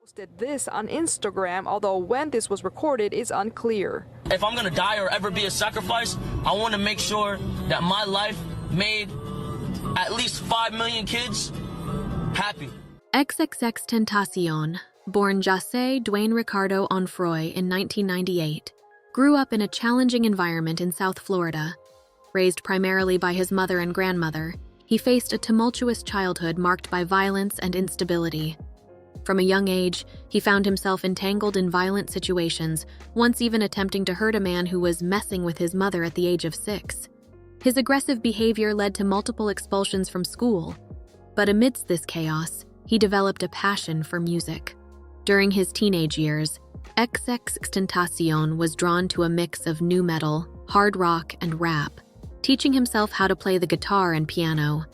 Posted this on Instagram, although when this was recorded is unclear. If I'm gonna die or ever be a sacrifice, I want to make sure that my life made at least 5 million kids happy. XXXTENTACION, born José Duane Ricardo Onfroy in 1998, grew up in a challenging environment in South Florida. Raised primarily by his mother and grandmother, he faced a tumultuous childhood marked by violence and instability. From a young age, he found himself entangled in violent situations, once even attempting to hurt a man who was messing with his mother at the age of 6. His aggressive behavior led to multiple expulsions from school. But amidst this chaos, he developed a passion for music. During his teenage years, XXXTENTACION was drawn to a mix of nu metal, hard rock, and rap, teaching himself how to play the guitar and piano.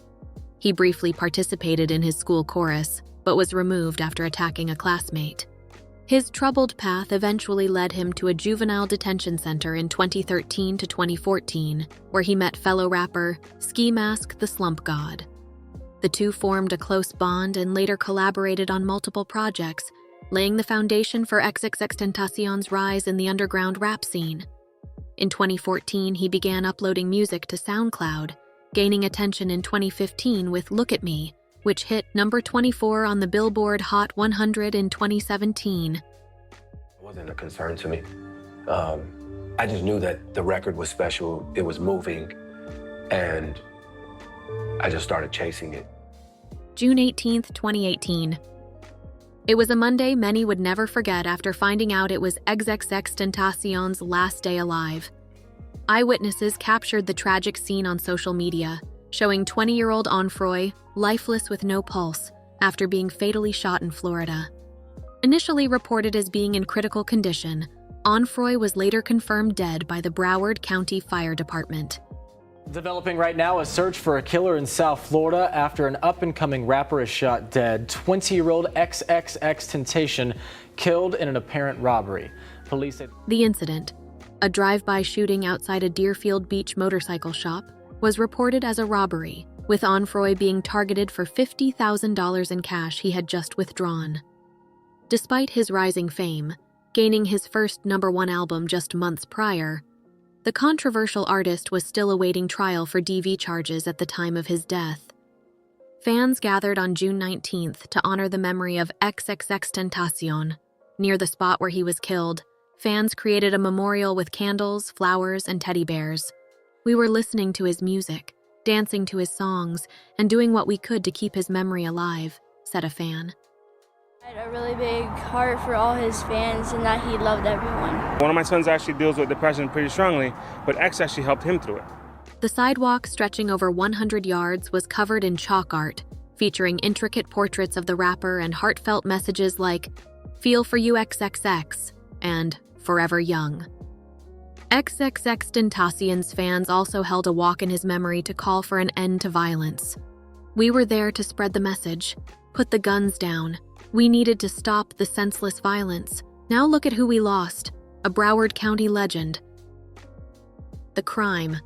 He briefly participated in his school chorus, but was removed after attacking a classmate. His troubled path eventually led him to a juvenile detention center in 2013 to 2014, where he met fellow rapper Ski Mask the Slump God. The two formed a close bond and later collaborated on multiple projects, laying the foundation for XXXTENTACION's rise in the underground rap scene. In 2014, he began uploading music to SoundCloud, gaining attention in 2015 with Look at Me, which hit number 24 on the Billboard Hot 100 in 2017. It wasn't a concern to me. I just knew that the record was special, it was moving, and I just started chasing it. June 18, 2018. It was a Monday many would never forget after finding out it was XXXTENTACION's last day alive. Eyewitnesses captured the tragic scene on social media, showing 20-year-old Onfroy lifeless with no pulse after being fatally shot in Florida. Initially reported as being in critical condition, Onfroy was later confirmed dead by the Broward County Fire Department. Developing right now, a search for a killer in South Florida after an up-and-coming rapper is shot dead. 20-year-old XXXTENTACION killed in an apparent robbery. Police say the incident, a drive-by shooting outside a Deerfield Beach motorcycle shop, was reported as a robbery, with Onfroy being targeted for $50,000 in cash he had just withdrawn. Despite his rising fame, gaining his first #1 album just months prior, the controversial artist was still awaiting trial for DV charges at the time of his death. Fans gathered on June 19th to honor the memory of XXXTENTACION. Near the spot where he was killed, fans created a memorial with candles, flowers, and teddy bears. We were listening to his music, dancing to his songs, and doing what we could to keep his memory alive, said a fan. I had a really big heart for all his fans and that he loved everyone. One of my sons actually deals with depression pretty strongly, but X actually helped him through it. The sidewalk, stretching over 100 yards, was covered in chalk art, featuring intricate portraits of the rapper and heartfelt messages like, "Feel for you XXX," and "Forever Young." XXXTENTACION's fans also held a walk in his memory to call for an end to violence. "We were there to spread the message. Put the guns down. We needed to stop the senseless violence. Now look at who we lost, a Broward County legend." The crime.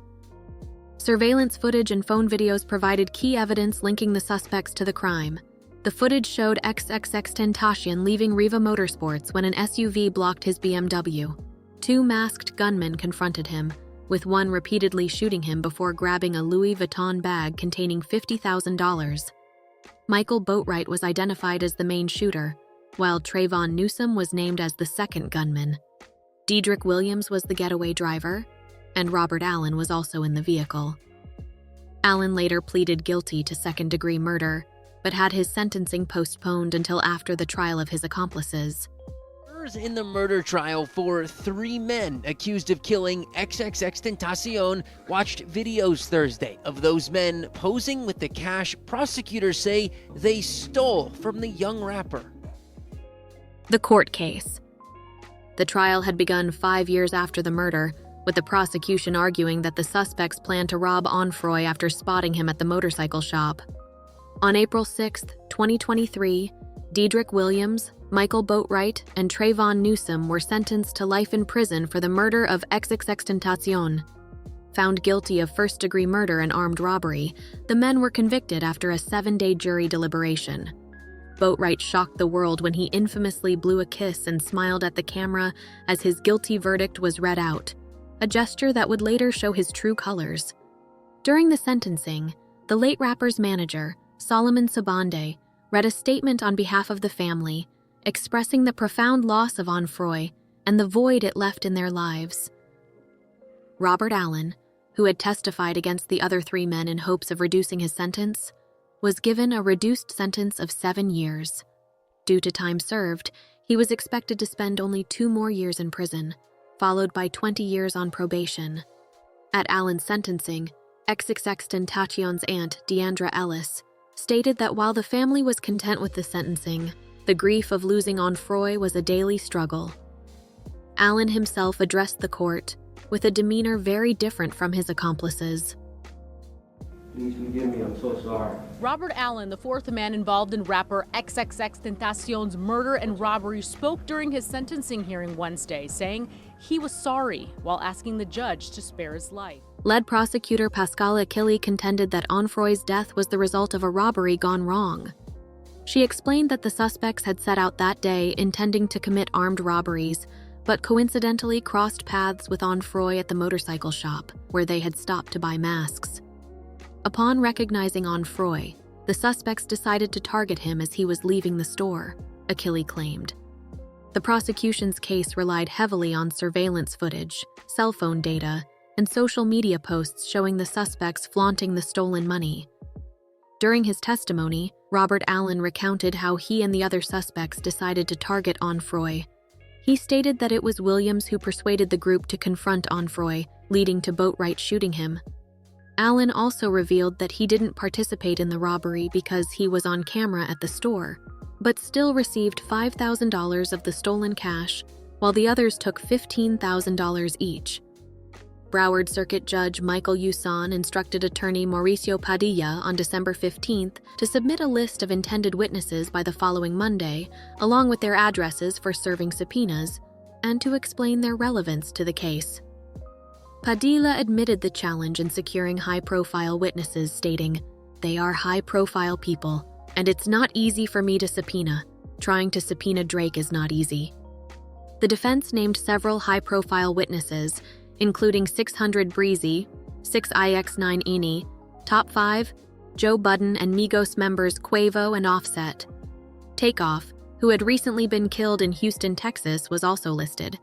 Surveillance footage and phone videos provided key evidence linking the suspects to the crime. The footage showed XXXTENTACION leaving Riva Motorsports when an SUV blocked his BMW. Two masked gunmen confronted him, with one repeatedly shooting him before grabbing a Louis Vuitton bag containing $50,000. Michael Boatwright was identified as the main shooter, while Trayvon Newsom was named as the second gunman. Dedrick Williams was the getaway driver, and Robert Allen was also in the vehicle. Allen later pleaded guilty to second-degree murder, but had his sentencing postponed until after the trial of his accomplices. In the murder trial for 3 men accused of killing XXXTENTACION watched videos Thursday of those men posing with the cash prosecutors say they stole from the young rapper. The court case. The trial had begun 5 years after the murder, with the prosecution arguing that the suspects planned to rob Onfroy after spotting him at the motorcycle shop. On April 6, 2023, Dedrick Williams, Michael Boatwright, and Trayvon Newsom were sentenced to life in prison for the murder of XXXTENTACION. Found guilty of first-degree murder and armed robbery, the men were convicted after a 7-day jury deliberation. Boatwright shocked the world when he infamously blew a kiss and smiled at the camera as his guilty verdict was read out, a gesture that would later show his true colors. During the sentencing, the late rapper's manager, Solomon Sabande, read a statement on behalf of the family, expressing the profound loss of Onfroy and the void it left in their lives. Robert Allen, who had testified against the other 3 men in hopes of reducing his sentence, was given a reduced sentence of 7 years. Due to time served, he was expected to spend only 2 more years in prison, followed by 20 years on probation. At Allen's sentencing, XXXTentacion's aunt, Deandra Ellis, stated that while the family was content with the sentencing, the grief of losing Onfroy was a daily struggle. Allen himself addressed the court with a demeanor very different from his accomplices. Please forgive me, I'm so sorry. Robert Allen, the 4th man involved in rapper XXXTentacion's murder and robbery, spoke during his sentencing hearing Wednesday, saying he was sorry while asking the judge to spare his life. Lead prosecutor Pascal Achille contended that Onfroy's death was the result of a robbery gone wrong. She explained that the suspects had set out that day intending to commit armed robberies, but coincidentally crossed paths with Onfroy at the motorcycle shop, where they had stopped to buy masks. Upon recognizing Onfroy, the suspects decided to target him as he was leaving the store, Achille claimed. The prosecution's case relied heavily on surveillance footage, cell phone data, and social media posts showing the suspects flaunting the stolen money. During his testimony, Robert Allen recounted how he and the other suspects decided to target Onfroy. He stated that it was Williams who persuaded the group to confront Onfroy, leading to Boatwright shooting him. Allen also revealed that he didn't participate in the robbery because he was on camera at the store, but still received $5,000 of the stolen cash, while the others took $15,000 each. Broward Circuit Judge Michael Usan instructed attorney Mauricio Padilla on December 15th to submit a list of intended witnesses by the following Monday, along with their addresses for serving subpoenas, and to explain their relevance to the case. Padilla admitted the challenge in securing high-profile witnesses, stating, "They are high-profile people, and it's not easy for me to subpoena. Trying to subpoena Drake is not easy." The defense named several high-profile witnesses, including 600 Breezy, 6ix9ine Eni, Top 5, Joe Budden, and Migos members Quavo and Offset. Takeoff, who had recently been killed in Houston, Texas, was also listed.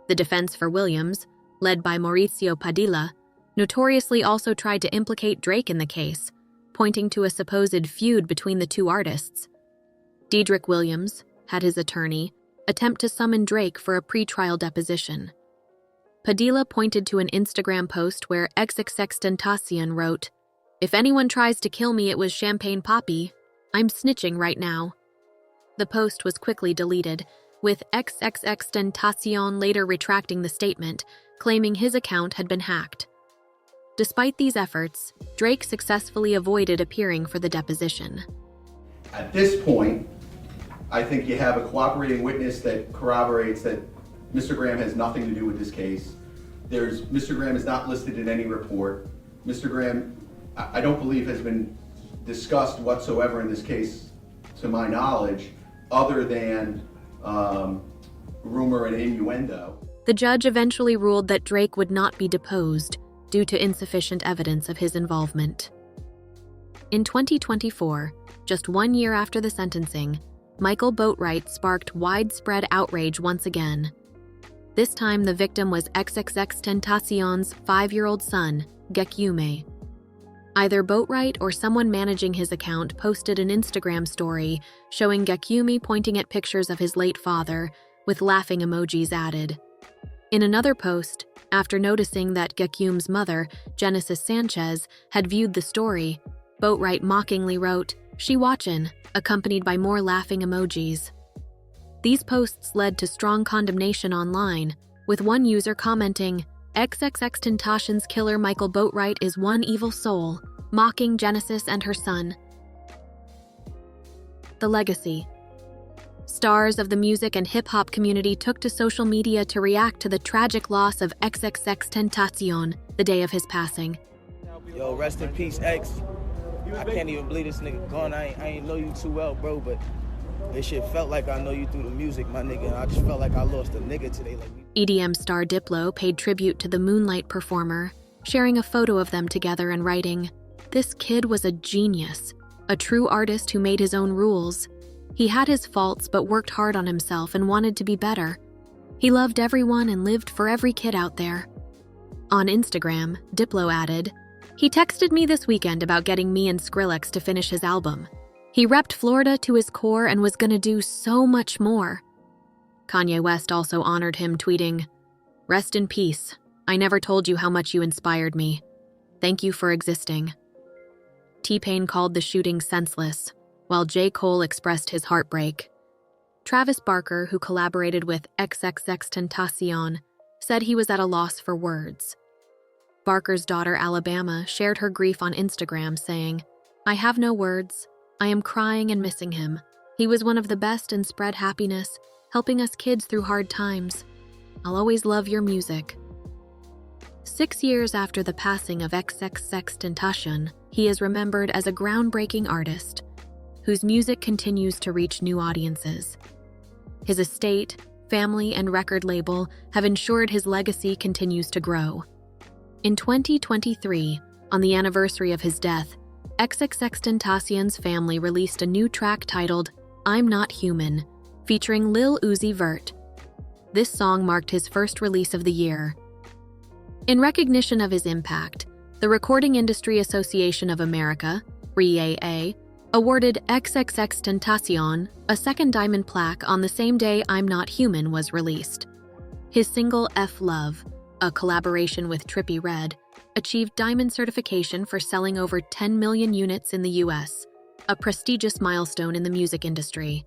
The defense for Williams, led by Mauricio Padilla, notoriously also tried to implicate Drake in the case, pointing to a supposed feud between the 2 artists. Dedrick Williams had his attorney attempt to summon Drake for a pretrial deposition. Padilla pointed to an Instagram post where XXXTentacion wrote, "If anyone tries to kill me, it was Champagne Poppy. I'm snitching right now." The post was quickly deleted, with XXXTentacion later retracting the statement, claiming his account had been hacked. Despite these efforts, Drake successfully avoided appearing for the deposition. At this point, I think you have a cooperating witness that corroborates that Mr. Graham has nothing to do with this case. Mr. Graham is not listed in any report. Mr. Graham, I don't believe has been discussed whatsoever in this case, to my knowledge, other than rumor and innuendo. The judge eventually ruled that Drake would not be deposed due to insufficient evidence of his involvement. In 2024, just 1 year after the sentencing, Michael Boatwright sparked widespread outrage once again. This time, the victim was XXXTentacion's 5-year-old son, Gekyume. Either Boatwright or someone managing his account posted an Instagram story showing Gekyume pointing at pictures of his late father, with laughing emojis added. In another post, after noticing that Gekyume's mother, Genesis Sanchez, had viewed the story, Boatwright mockingly wrote, "She watchin'," accompanied by more laughing emojis. These posts led to strong condemnation online, with one user commenting, "XXXTentacion's killer Michael Boatwright is one evil soul," mocking Genesis and her son. The legacy. Stars of the music and hip-hop community took to social media to react to the tragic loss of XXXTentacion the day of his passing. Yo, rest in peace, X. I can't even believe this nigga gone. I ain't know you too well, bro, but This shit felt like I know you through the music, my nigga, and I just felt like I lost a nigga today. Like, EDM star Diplo paid tribute to the Moonlight performer, sharing a photo of them together and writing, "This kid was a genius, a true artist who made his own rules. He had his faults but worked hard on himself and wanted to be better. He loved everyone and lived for every kid out there." On Instagram, Diplo added, "He texted me this weekend about getting me and Skrillex to finish his album. He repped Florida to his core and was gonna do so much more." Kanye West also honored him, tweeting, "Rest in peace. I never told you how much you inspired me. Thank you for existing." T-Pain called the shooting senseless, while J. Cole expressed his heartbreak. Travis Barker, who collaborated with XXXTENTACION, said he was at a loss for words. Barker's daughter, Alabama, shared her grief on Instagram, saying, "I have no words. I am crying and missing him. He was one of the best and spread happiness, helping us kids through hard times. I'll always love your music." 6 years after the passing of XXXTentacion, he is remembered as a groundbreaking artist whose music continues to reach new audiences. His estate, family, and record label have ensured his legacy continues to grow. In 2023, on the anniversary of his death, XXXTentacion's family released a new track titled "I'm Not Human," featuring Lil Uzi Vert. This song marked his first release of the year. In recognition of his impact, the Recording Industry Association of America, RIAA, awarded XXXTentacion a second diamond plaque on the same day "I'm Not Human" was released. His single F Love, a collaboration with Trippie Redd, achieved diamond certification for selling over 10 million units in the US, a prestigious milestone in the music industry.